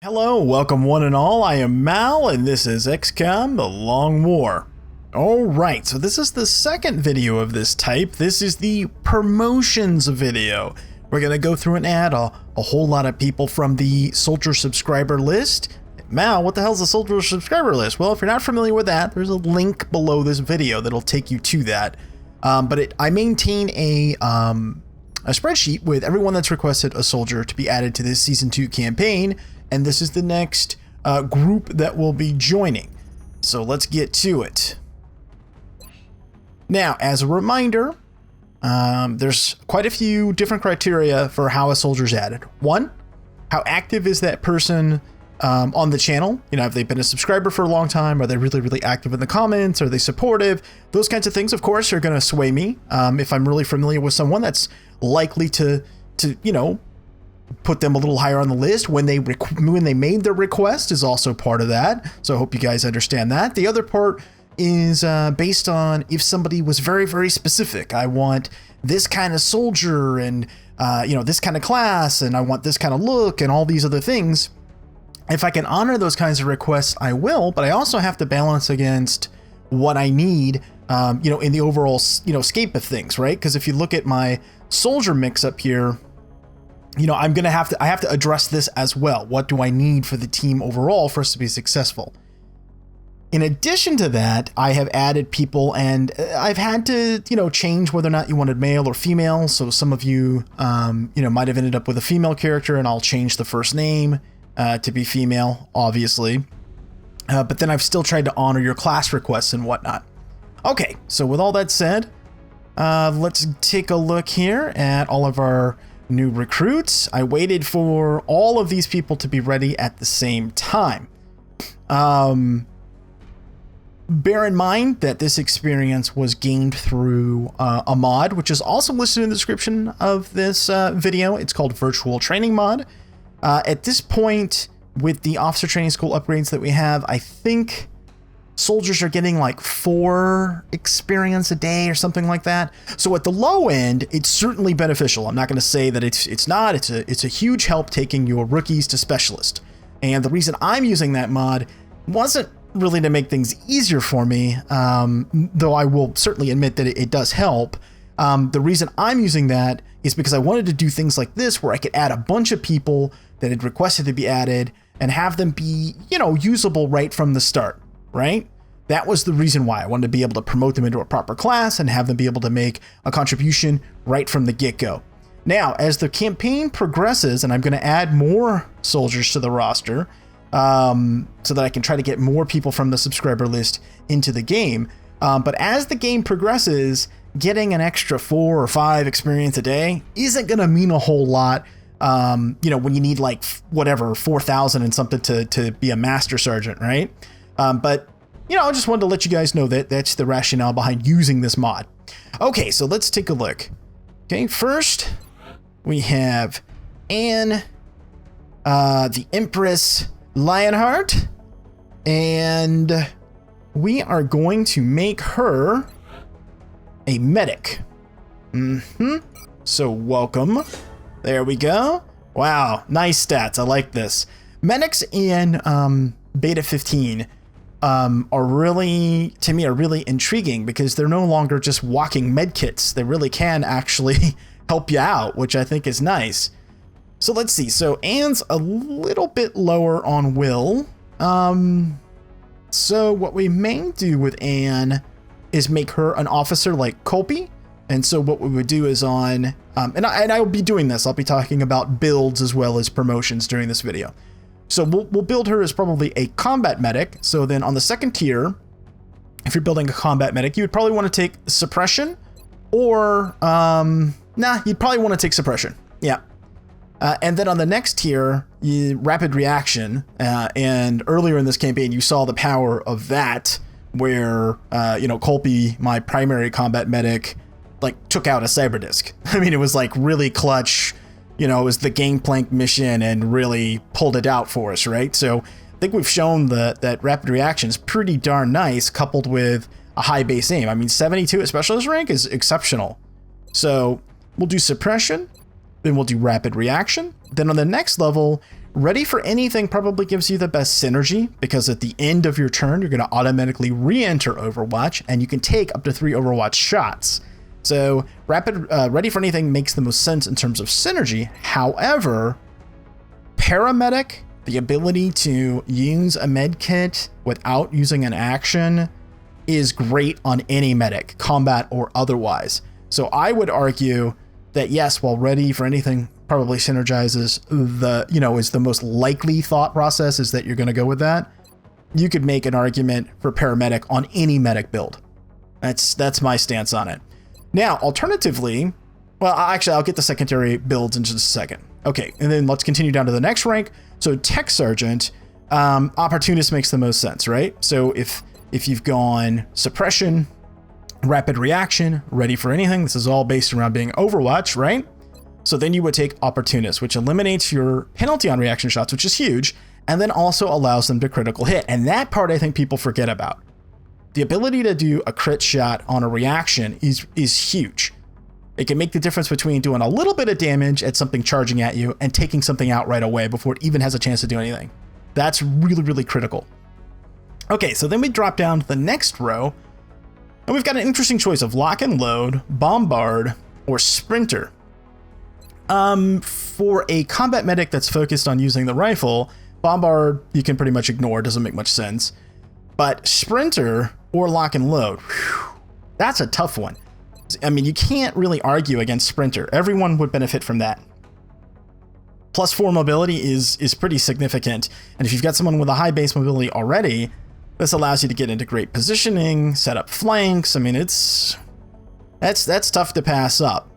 Hello, welcome one and all. I am Mal, and this is XCOM The Long War. Alright, so this is the second video of this type. This is the promotions video. We're going to go through and add a whole lot of people from the soldier subscriber list. Mal, what the hell's a soldier subscriber list? Well, if you're not familiar with that, there's a link below this video that'll take you to that. I maintain a spreadsheet with everyone that's requested a soldier to be added to this Season 2 campaign. And this is the next group that will be joining. So let's get to it. Now, as a reminder, there's quite a few different criteria for how a soldier's added. One, how active is that person on the channel? You know, have they been a subscriber for a long time? Are they really active in the comments? Are they supportive? Those kinds of things, of course, are going to sway me. If I'm really familiar with someone, that's likely to you know, put them a little higher on the list. When they made their request is also part of that. So I hope you guys understand that. The other part is based on if somebody was very specific. I want this kind of soldier and you know, this kind of class, and I want this kind of look and all these other things. If I can honor those kinds of requests, I will, but I also have to balance against what I need, you know, in the overall, you know, scape of things, right? Because if you look at my soldier mix up here, you know, I have to address this as well. What do I need for the team overall for us to be successful? In addition to that, I have added people, and I've had to, you know, change whether or not you wanted male or female. So some of you, you know, might have ended up with a female character, and I'll change the first name to be female, obviously. But then I've still tried to honor your class requests and whatnot. Okay, so with all that said, let's take a look here at all of our new recruits. I waited for all of these people to be ready at the same time. Bear in mind that this experience was gained through a mod, which is also listed in the description of this video. It's called Virtual Training Mod. At this point, with the officer training school upgrades that we have, I think soldiers are getting like 4 experience a day or something like that. So at the low end, it's certainly beneficial. I'm not going to say that it's not. It's a huge help taking your rookies to specialist. And the reason I'm using that mod wasn't really to make things easier for me, though I will certainly admit that it does help. The reason I'm using that is because I wanted to do things like this where I could add a bunch of people that had requested to be added and have them be, you know, usable right from the start. Right? That was the reason why I wanted to be able to promote them into a proper class and have them be able to make a contribution right from the get-go. Now, as the campaign progresses, and I'm going to add more soldiers to the roster so that I can try to get more people from the subscriber list into the game. But as the game progresses, getting an extra 4 or 5 experience a day isn't going to mean a whole lot. You know, when you need like whatever 4,000 and something to be a master sergeant, right? But, you know, I just wanted to let you guys know that that's the rationale behind using this mod. Okay, so let's take a look. Okay, first we have Anne, the Empress Lionheart, and we are going to make her a medic. So welcome. There we go. Wow, nice stats. I like this. Medics in Beta 15 are really intriguing because they're no longer just walking medkits. They really can actually help you out, which I think is nice. So let's see. So Anne's a little bit lower on will. So what we may do with Anne is make her an officer like Colby. And so what we would do is on, and I will be doing this. I'll be talking about builds as well as promotions during this video. So we'll build her as probably a combat medic. So then on the second tier, if you're building a combat medic, you would probably want to take suppression or, you'd probably want to take suppression. Yeah. And then on the next tier, rapid reaction. And earlier in this campaign, you saw the power of that where, you know, Colby, my primary combat medic, like took out a cyberdisk. I mean, it was like really clutch. You know, it was the Gangplank mission and really pulled it out for us, right? So I think we've shown that rapid reaction is pretty darn nice, coupled with a high base aim. I mean, 72 at specialist rank is exceptional. So we'll do suppression. Then we'll do rapid reaction. Then on the next level, ready for anything probably gives you the best synergy, because at the end of your turn, you're going to automatically re-enter Overwatch, and you can take up to 3 Overwatch shots. So ready for anything makes the most sense in terms of synergy. However, paramedic, the ability to use a med kit without using an action, is great on any medic, combat or otherwise. So I would argue that yes, while ready for anything probably synergizes is the most likely thought process, is that you're going to go with that. You could make an argument for paramedic on any medic build. That's my stance on it. Now, alternatively, well, actually, I'll get the secondary builds in just a second. Okay, and then let's continue down to the next rank. So Tech Sergeant, Opportunist makes the most sense, right? So if you've gone Suppression, Rapid Reaction, Ready for Anything, this is all based around being Overwatch, right? So then you would take Opportunist, which eliminates your penalty on reaction shots, which is huge, and then also allows them to critical hit. And that part I think people forget about. The ability to do a crit shot on a reaction is huge. It can make the difference between doing a little bit of damage at something charging at you and taking something out right away before it even has a chance to do anything. That's really, really critical. Okay, so then we drop down to the next row, and we've got an interesting choice of Lock and Load, Bombard, or Sprinter. For a combat medic that's focused on using the rifle, Bombard you can pretty much ignore, doesn't make much sense. But Sprinter or Lock and Load, that's a tough one. I mean, you can't really argue against Sprinter. Everyone would benefit from that. +4 mobility is pretty significant, and if you've got someone with a high base mobility already, this allows you to get into great positioning, set up flanks. I mean, that's tough to pass up.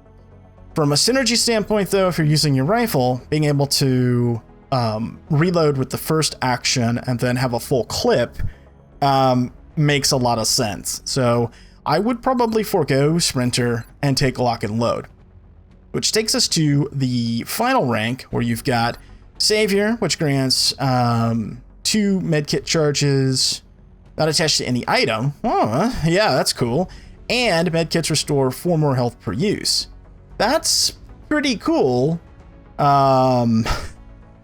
From a synergy standpoint, though, if you're using your rifle, being able to reload with the first action and then have a full clip makes a lot of sense. So I would probably forego Sprinter and take Lock and Load, which takes us to the final rank, where you've got Savior, which grants 2 medkit charges not attached to any item. Oh, yeah, that's cool. And medkits restore 4 more health per use. That's pretty cool,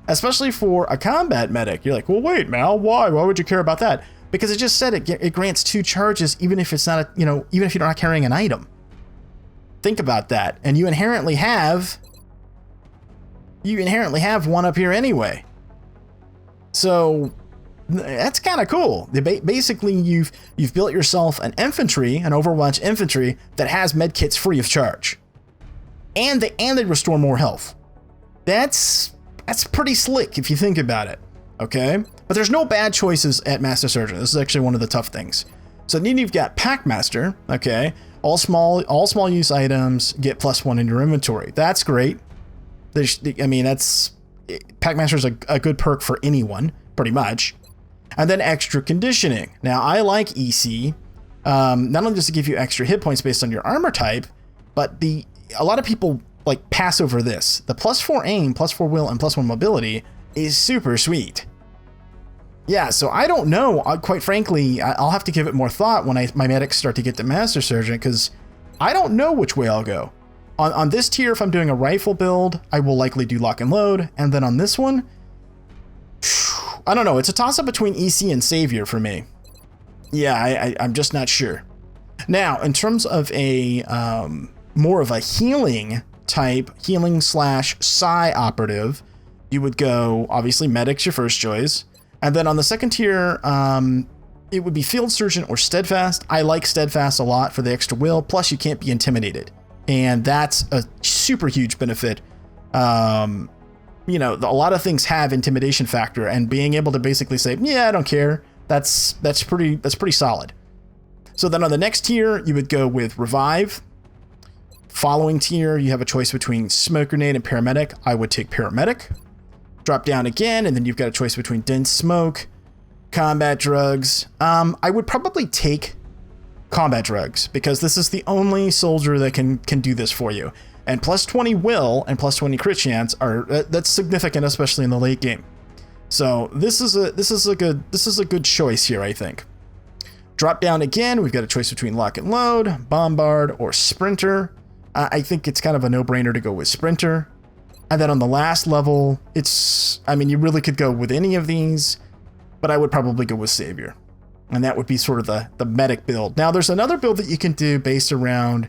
especially for a combat medic. You're like, well, wait, Mal, why? Why would you care about that? Because it just said it grants 2 charges, even if it's not, even if you're not carrying an item. Think about that, and you inherently have 1 up here anyway. So that's kind of cool. Basically, you've built yourself an infantry, an Overwatch infantry that has medkits free of charge. And they restore more health. That's pretty slick if you think about it, okay? But there's no bad choices at Master Sergeant. This is actually one of the tough things. So then you've got Packmaster, okay? All small use items get +1 in your inventory. That's great. Packmaster is a good perk for anyone, pretty much. And then extra conditioning. Now I like EC, not only does it give you extra hit points based on your armor type, but a lot of people like pass over this. The +4 aim, +4 will, and +1 mobility is super sweet. Yeah, so I don't know. Quite frankly, I'll have to give it more thought when my medics start to get to Master Sergeant, because I don't know which way I'll go. On this tier, if I'm doing a rifle build, I will likely do Lock and Load, and then on this one, I don't know. It's a toss-up between EC and Savior for me. Yeah, I'm just not sure. Now, in terms of a more of a healing type, healing/Psi operative, you would go, obviously, Medic's your first choice. And then on the second tier, it would be Field Surgeon or Steadfast. I like Steadfast a lot for the extra will, plus you can't be intimidated. And that's a super huge benefit. A lot of things have intimidation factor, and being able to basically say, yeah, I don't care, that's pretty solid. So then on the next tier, you would go with Revive. Following tier, you have a choice between Smoke Grenade and Paramedic. I would take Paramedic. Drop down again, and then you've got a choice between Dense Smoke, Combat Drugs. I would probably take Combat Drugs, because this is the only soldier that can do this for you. And +20 will and +20 crit chance that's significant, especially in the late game. So this is a good choice here, I think. Drop down again, we've got a choice between Lock and Load, Bombard, or Sprinter. I think it's kind of a no-brainer to go with Sprinter. And then on the last level, I mean, you really could go with any of these, but I would probably go with Savior. And that would be sort of the medic build. Now, there's another build that you can do based around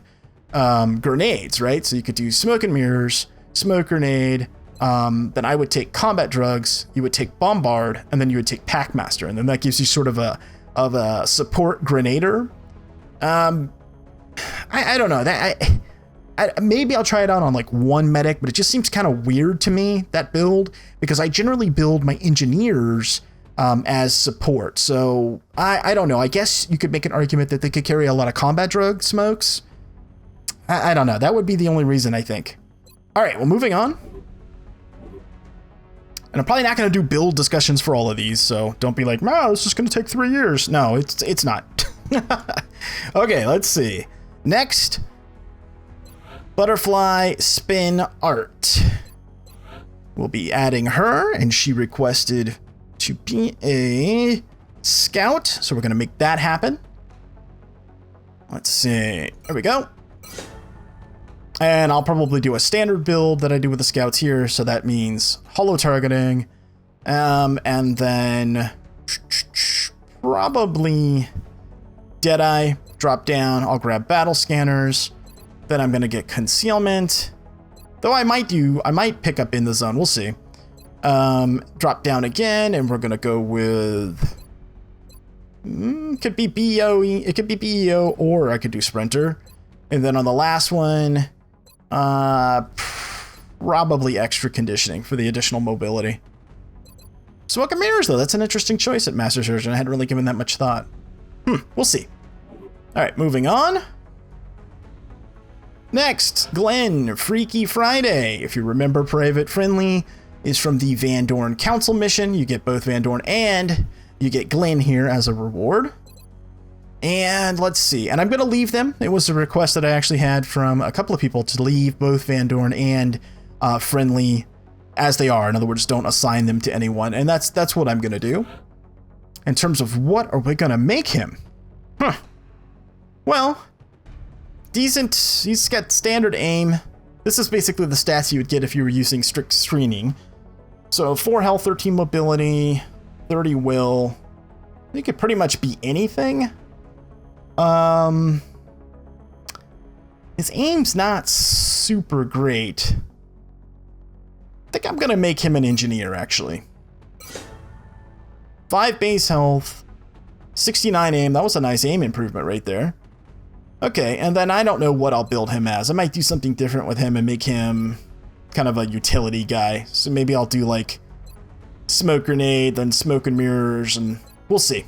grenades, right? So you could do smoke and mirrors, smoke grenade, then I would take combat drugs, you would take bombard, and then you would take packmaster. And then that gives you sort of a support grenader. I don't know. Maybe I'll try it out on like one medic, but it just seems kind of weird to me, that build, because I generally build my engineers as support. So I don't know. I guess you could make an argument that they could carry a lot of combat drug smokes. I don't know. That would be the only reason, I think. All right, well, moving on. And I'm probably not going to do build discussions for all of these, so don't be like, no, it's just going to take 3 years. No, it's not. Okay, let's see. Next, Butterfly Spin Art. We'll be adding her, and she requested to be a scout, so we're going to make that happen. Let's see. There we go. And I'll probably do a standard build that I do with the scouts here, so that means holo targeting, and then probably Deadeye, drop down, I'll grab battle scanners, then I'm going to get concealment, though I might pick up in the zone, we'll see. Drop down again, and we're going to go with, could be BEO, it could be BEO, or I could do Sprinter. And then on the last one, probably extra conditioning for the additional mobility. Smoke and mirrors, though, that's an interesting choice at Master Surgeon. I hadn't really given that much thought. We'll see. All right, moving on. Next, Glenn, Freaky Friday. If you remember, Private Friendly is from the Van Dorn Council mission. You get both Van Dorn and you get Glenn here as a reward. And let's see, and I'm going to leave them. It was a request that I actually had from a couple of people to leave both Van Dorn and Friendly as they are. In other words, don't assign them to anyone. And that's what I'm going to do. In terms of what are we going to make him? Well, decent. He's got standard aim. This is basically the stats you would get if you were using strict screening. So 4 health, 13 mobility, 30 will. He could pretty much be anything. His aim's not super great. I think I'm gonna make him an engineer, actually. 5 base health, 69 aim. That was a nice aim improvement right there. Okay, and then I don't know what I'll build him as. I might do something different with him and make him kind of a utility guy. So maybe I'll do like smoke grenade, then smoke and mirrors, and we'll see.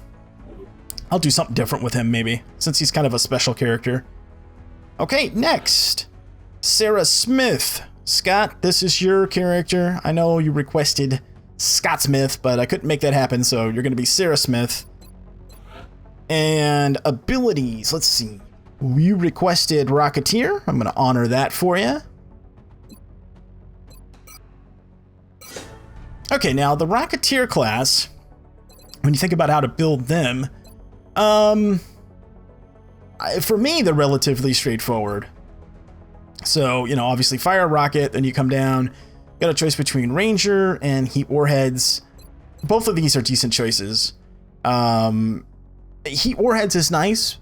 I'll do something different with him, maybe, since he's kind of a special character. Okay, next, Sarah Smith. Scott, this is your character. I know you requested Scott Smith, but I couldn't make that happen, so you're going to be Sarah Smith. And abilities, let's see. You requested Rocketeer. I'm going to honor that for you. Okay, now the Rocketeer class, when you think about how to build them, for me, they're relatively straightforward. So, you know, obviously fire rocket, then you come down, got a choice between Ranger and Heat Warheads. Both of these are decent choices. Heat Warheads is nice,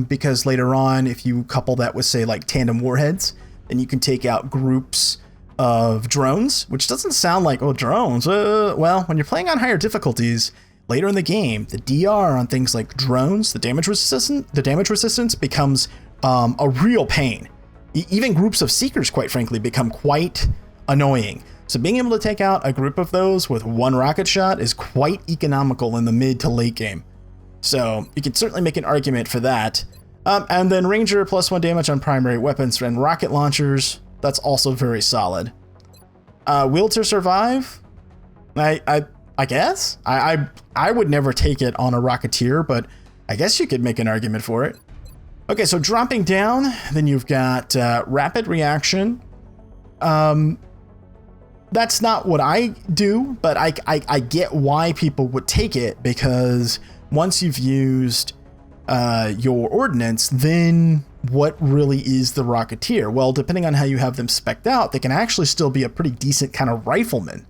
because later on, if you couple that with, say, like Tandem Warheads, then you can take out groups of drones, which doesn't sound like, oh, drones. Well, when you're playing on higher difficulties, later in the game, the DR on things like drones, the damage resistance becomes a real pain. Even groups of Seekers, quite frankly, become quite annoying. So being able to take out a group of those with one rocket shot is quite economical in the mid to late game. So you could certainly make an argument for that. And then Ranger, +1 damage on primary weapons and rocket launchers. That's also very solid. Will to survive? I guess. I would never take it on a Rocketeer, but I guess you could make an argument for it. Okay, so dropping down, then you've got rapid reaction. That's not what I do, but I get why people would take it, because once you've used your ordnance, then what really is the Rocketeer? Well, depending on how you have them spec'd out, they can actually still be a pretty decent kind of rifleman.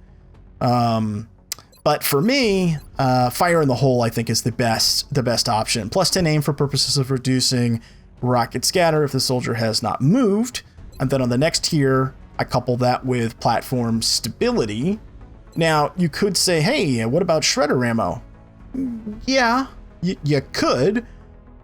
But for me, fire in the hole, I think, is the best option. Plus 10 aim for purposes of reducing rocket scatter if the soldier has not moved. And then on the next tier, I couple that with platform stability. Now, you could say, hey, what about shredder ammo? Yeah, you could.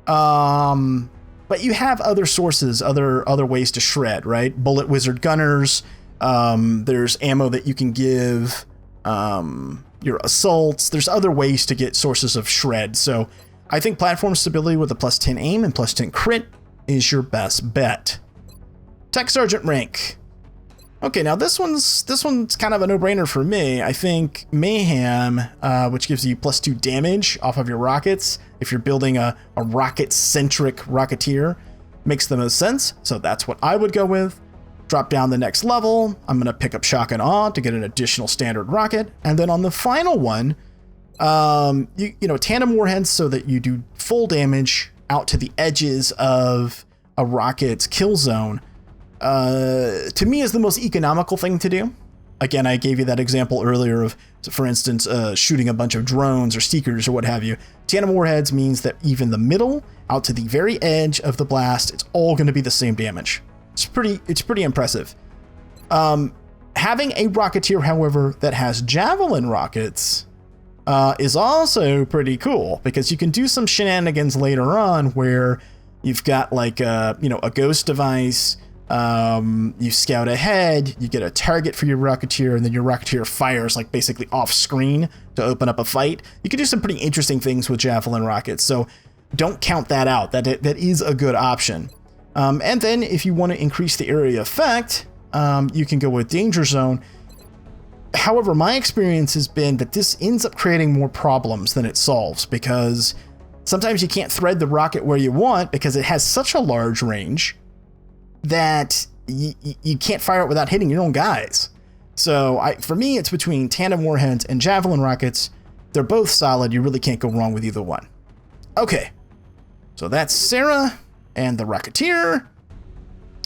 But you have other sources, other ways to shred, right? Bullet wizard gunners. There's ammo that you can give your assaults. There's other ways to get sources of shred. So I think platform stability with a plus 10 aim and plus 10 crit is your best bet. Tech Sergeant rank. Okay, now this one's kind of a no-brainer for me. I think Mayhem, which gives you plus 2 damage off of your rockets, if you're building a rocket-centric Rocketeer, makes the most sense. So that's what I would go with. Drop down the next level. I'm going to pick up Shock and Awe to get an additional standard rocket. And then on the final one, you know, tandem warheads so that you do full damage out to the edges of a rocket's kill zone. To me is the most economical thing to do. Again, I gave you that example earlier of, for instance, shooting a bunch of drones or seekers or what have you. Tandem warheads means that even the middle out to the very edge of the blast, it's all going to be the same damage. It's pretty impressive. Having a Rocketeer, however, that has javelin rockets is also pretty cool, because you can do some shenanigans later on where you've got like a ghost device. You scout ahead, you get a target for your Rocketeer, and then your Rocketeer fires like basically off screen to open up a fight. You can do some pretty interesting things with javelin rockets, so don't count that out. That is a good option. And then if you want to increase the area effect, you can go with Danger Zone. However, my experience has been that this ends up creating more problems than it solves, because sometimes you can't thread the rocket where you want because it has such a large range that you can't fire it without hitting your own guys. So for me, it's between tandem warheads and javelin rockets. They're both solid. You really can't go wrong with either one. Okay, so that's Sarah and the Rocketeer.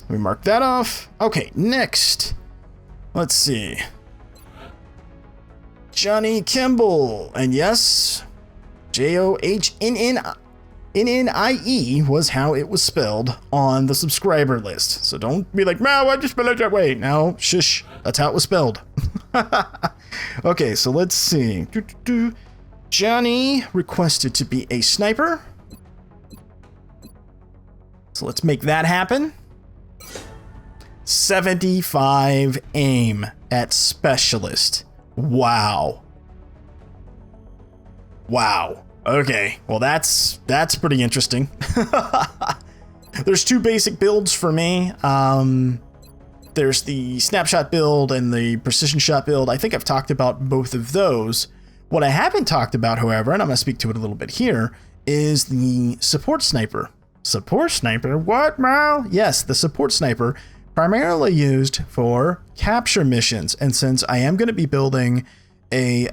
Let me mark that off. Okay, next, let's see. Johnny Kimball, and yes, Johnnnie was how it was spelled on the subscriber list. So don't be like, no, I just spelled it that way. No, shush, that's how it was spelled. Okay, so let's see. Johnny requested to be a sniper. So let's make that happen. 75 aim at specialist. Wow. Wow. Okay, well that's pretty interesting. There's two basic builds for me. There's the snapshot build and the precision shot build. I think I've talked about both of those. What I haven't talked about, however, and I'm going to speak to it a little bit here, is the support sniper. Support sniper? What, Mal? Yes, the support sniper, primarily used for capture missions. And since I am going to be building a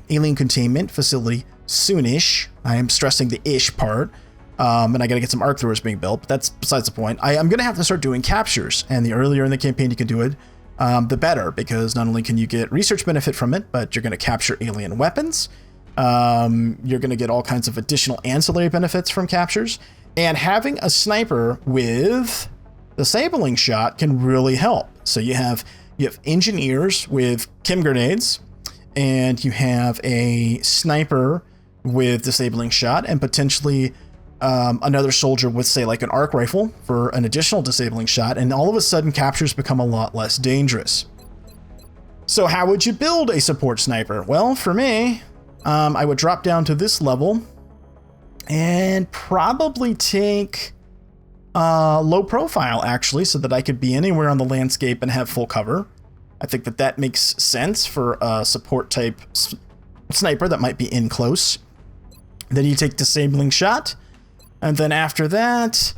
alien containment facility soonish, I am stressing the ish part, and I got to get some arc throwers being built, but that's besides the point. I'm going to have to start doing captures, and the earlier in the campaign you can do it, the better, because not only can you get research benefit from it, but you're going to capture alien weapons. You're going to get all kinds of additional ancillary benefits from captures, and having a sniper with disabling shot can really help. So you have engineers with chem grenades, and you have a sniper with disabling shot, and potentially another soldier with, say, like an arc rifle for an additional disabling shot, and all of a sudden captures become a lot less dangerous. So how would you build a support sniper? Well, for me, I would drop down to this level and probably take low profile, actually, so that I could be anywhere on the landscape and have full cover. I think that makes sense for a support type sniper that might be in close. Then you take disabling shot, and then after that,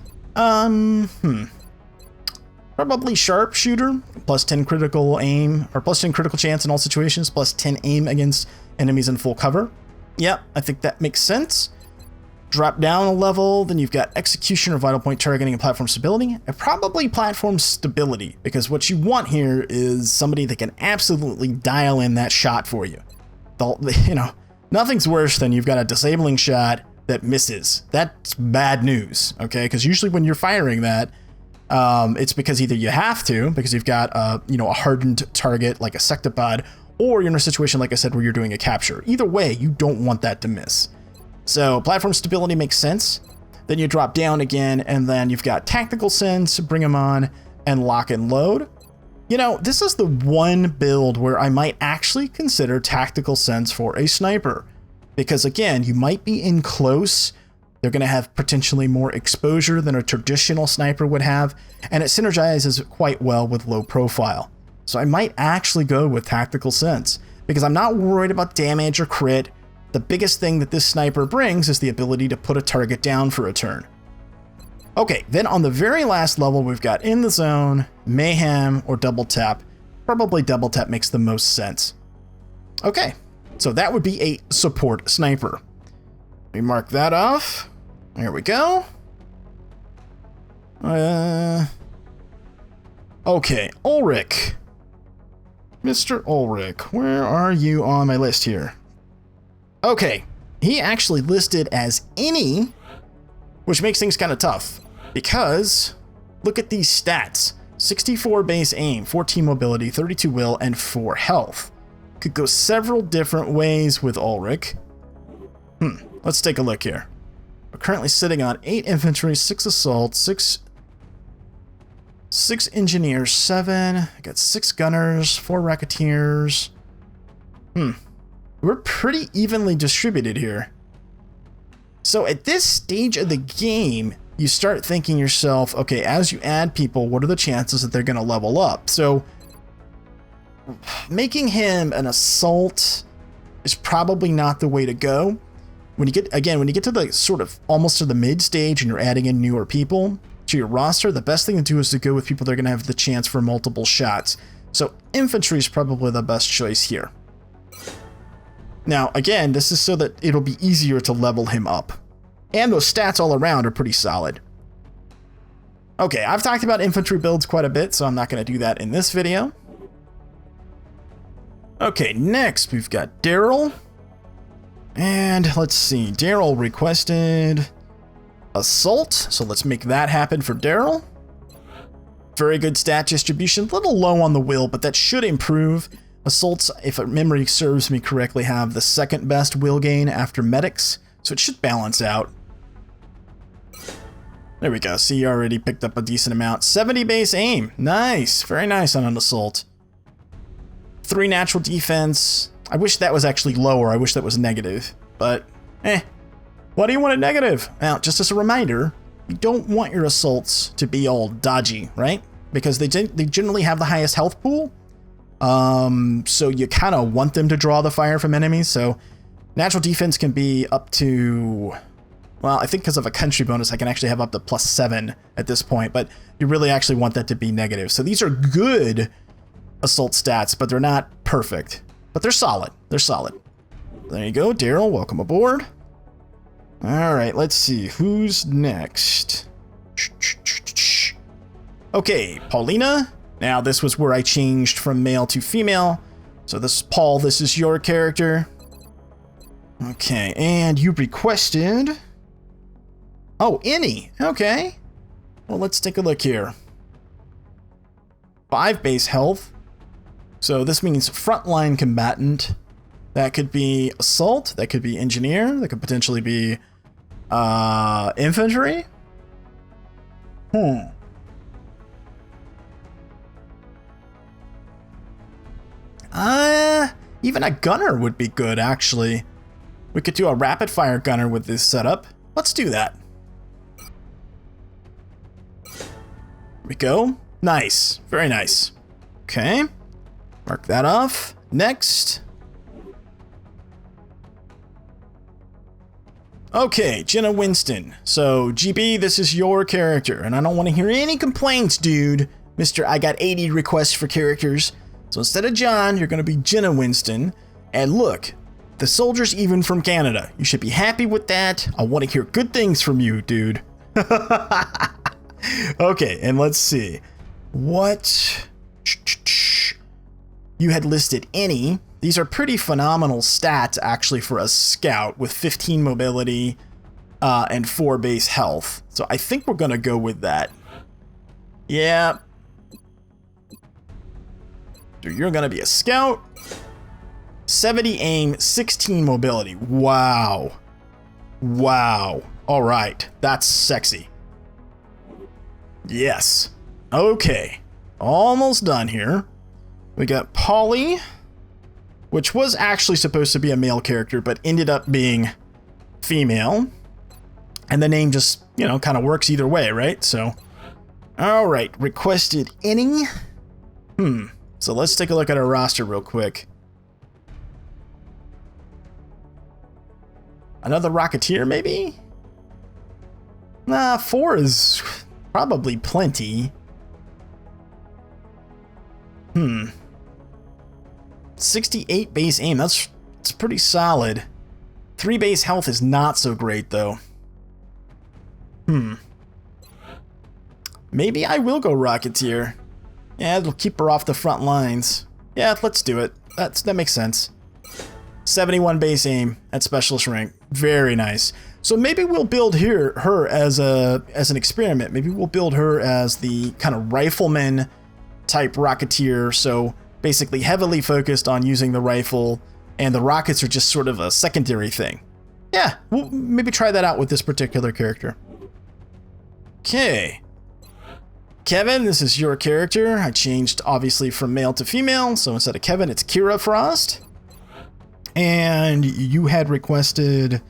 probably sharpshooter, plus 10 critical aim, or plus 10 critical chance in all situations, plus 10 aim against enemies in full cover. Yep, I think that makes sense. Drop down a level, then you've got execution or vital point targeting and platform stability, and probably platform stability, because what you want here is somebody that can absolutely dial in that shot for you. You know, nothing's worse than you've got a disabling shot that misses. That's bad news, okay? Because usually when you're firing that, it's because either you have to, because you've got a hardened target like a sectopod, or you're in a situation, like I said, where you're doing a capture. Either way, you don't want that to miss. So platform stability makes sense. Then you drop down again, and then you've got tactical sense, bring them on, and lock and load. You know, this is the one build where I might actually consider tactical sense for a sniper. Because again, you might be in close. They're going to have potentially more exposure than a traditional sniper would have, and it synergizes quite well with low profile. So I might actually go with tactical sense, because I'm not worried about damage or crit. The biggest thing that this sniper brings is the ability to put a target down for a turn. Okay, then on the very last level, we've got in the zone, mayhem, or double tap. Probably double tap makes the most sense. Okay, so that would be a support sniper. Let me mark that off. There we go. Okay, Ulrich. Mr. Ulrich, where are you on my list here? Okay, he actually listed as any, which makes things kind of tough, because look at these stats. 64 base aim, 14 mobility, 32 will, and 4 health. Could go several different ways with Ulrich. Let's take a look here. We're currently sitting on 8 infantry, 6 assault, 6 engineers, 7. I got 6 gunners, 4 rocketeers. We're pretty evenly distributed here. So at this stage of the game, you start thinking yourself, okay, as you add people, what are the chances that they're going to level up? So making him an assault is probably not the way to go. When you get to the sort of almost to the mid stage and you're adding in newer people to your roster, the best thing to do is to go with people that are going to have the chance for multiple shots. So infantry is probably the best choice here. Now, again, this is so that it'll be easier to level him up. And those stats all around are pretty solid. Okay, I've talked about infantry builds quite a bit, so I'm not going to do that in this video. Okay, next we've got Daryl. And let's see, Daryl requested assault, so let's make that happen for Daryl. Very good stat distribution, a little low on the will, but that should improve. Assaults, if memory serves me correctly, have the second best will gain after medics, so it should balance out. There we go, see, you already picked up a decent amount. 70 base aim, nice, very nice on an assault. 3 natural defense. I wish that was actually lower, I wish that was negative, but what do you want a negative? Now, just as a reminder, you don't want your assaults to be all dodgy, right? Because they generally have the highest health pool. So you kind of want them to draw the fire from enemies. So natural defense can be up to, well, I think because of a country bonus, I can actually have up to +7 at this point, but you really actually want that to be negative. So these are good assault stats, but they're not perfect, but they're solid. They're solid. There you go, Daryl, welcome aboard. All right, let's see, who's next? Okay, Paulina. Now, this was where I changed from male to female. So this is Paul, this is your character. Okay, and you requested... Oh, any. Okay. Well, let's take a look here. 5 base health. So this means frontline combatant. That could be assault, that could be engineer, that could potentially be infantry. Even a gunner would be good, actually. We could do a rapid fire gunner with this setup. Let's do that. There we go. Nice. Very nice. Okay. Mark that off. Next. Okay, Jenna Winston. So, GB, this is your character, and I don't want to hear any complaints, dude. Mr. I got 80 requests for characters. So instead of John, you're going to be Jenna Winston. And look, The soldier's even from Canada. You should be happy with that. I want to hear good things from you, dude. Okay, and let's see. What? You had listed any. These are pretty phenomenal stats, actually, for a scout with 15 mobility and 4 base health. So I think we're going to go with that. Yeah. Dude, you're going to be a scout. 70 aim, 16 mobility. Wow. Wow. All right. That's sexy. Yes. Okay. Almost done here. We got Polly, which was actually supposed to be a male character, but ended up being female. And the name just, you know, kind of works either way, right? So, all right. Requested any. So let's take a look at our roster real quick. Another Rocketeer, maybe? Nah, 4 is probably plenty. 68 base aim, that's pretty solid. 3 base health is not so great, though. Maybe I will go Rocketeer. Yeah, it'll keep her off the front lines. Yeah, let's do it. That makes sense. 71 base aim at specialist rank. Very nice. So maybe we'll build her as an experiment. Maybe we'll build her as the kind of rifleman type Rocketeer. So basically heavily focused on using the rifle, and the rockets are just sort of a secondary thing. Yeah, we'll maybe try that out with this particular character. Okay. Kevin, this is your character. I changed obviously from male to female. So instead of Kevin, it's Kira Frost. And you had requested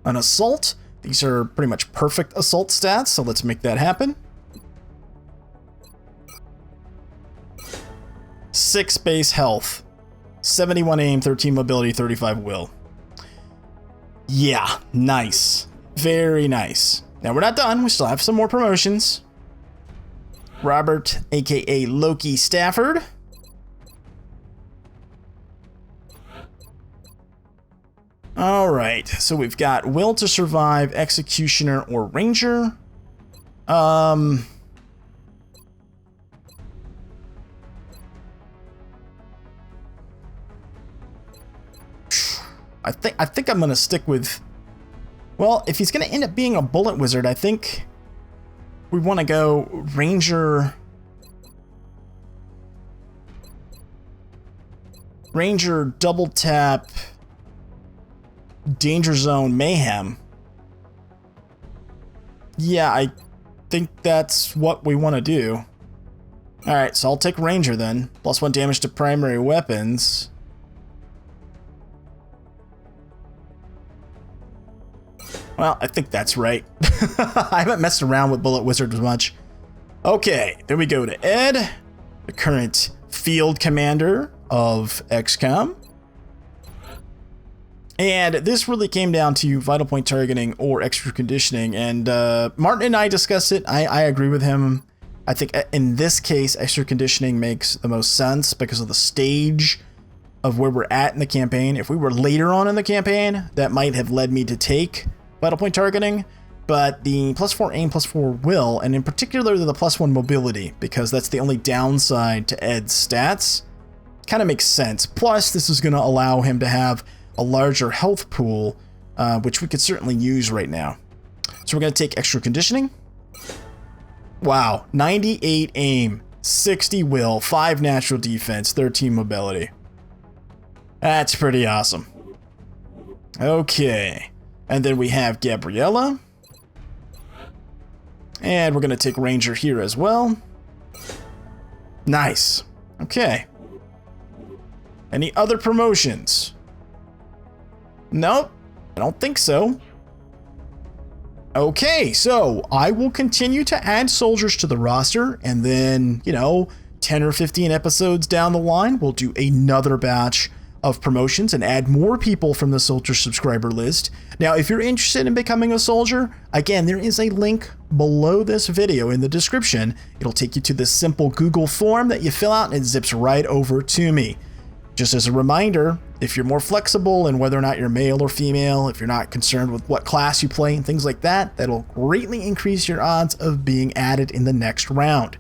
an assault. These are pretty much perfect assault stats, so let's make that happen. 6 base health, 71 aim, 13 mobility, 35 will. Yeah, nice. Very nice. Now we're not done. We still have some more promotions. Robert, aka Loki Stafford. All right, so we've got Will to Survive, Executioner, or Ranger. I think I'm gonna stick with. Well, if he's gonna end up being a bullet wizard, I think we want to go Ranger. Ranger double tap. Danger Zone Mayhem. Yeah, I think that's what we want to do. Alright, so I'll take Ranger then. +1 damage to primary weapons. Well, I think that's right. I haven't messed around with Bullet Wizard as much. Okay, then we go to Ed, the current field commander of XCOM. And this really came down to vital point targeting or extra conditioning. And Martin and I discussed it. I agree with him. I think in this case, extra conditioning makes the most sense because of the stage of where we're at in the campaign. If we were later on in the campaign, that might have led me to take vital point targeting. But the +4 aim, +4 will, and in particular the +1 mobility, because that's the only downside to Ed's stats, kind of makes sense. Plus, this is going to allow him to have a larger health pool, which we could certainly use right now. So we're going to take extra conditioning. Wow, 98 aim, 60 will, 5 natural defense, 13 mobility. That's pretty awesome. Okay, and then we have Gabriella. And we're going to take Ranger here as well. Nice. Okay. Any other promotions? Nope, I don't think so. Okay, so I will continue to add soldiers to the roster, and then, 10 or 15 episodes down the line, we'll do another batch of promotions and add more people from the soldier subscriber list. Now, if you're interested in becoming a soldier, again, there is a link below this video in the description. It'll take you to this simple Google form that you fill out and it zips right over to me. Just as a reminder, if you're more flexible in whether or not you're male or female, if you're not concerned with what class you play and things like that, that'll greatly increase your odds of being added in the next round.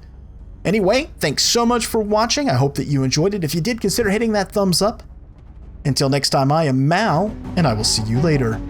Anyway, thanks so much for watching. I hope that you enjoyed it. If you did, consider hitting that thumbs up. Until next time, I am Mal, and I will see you later.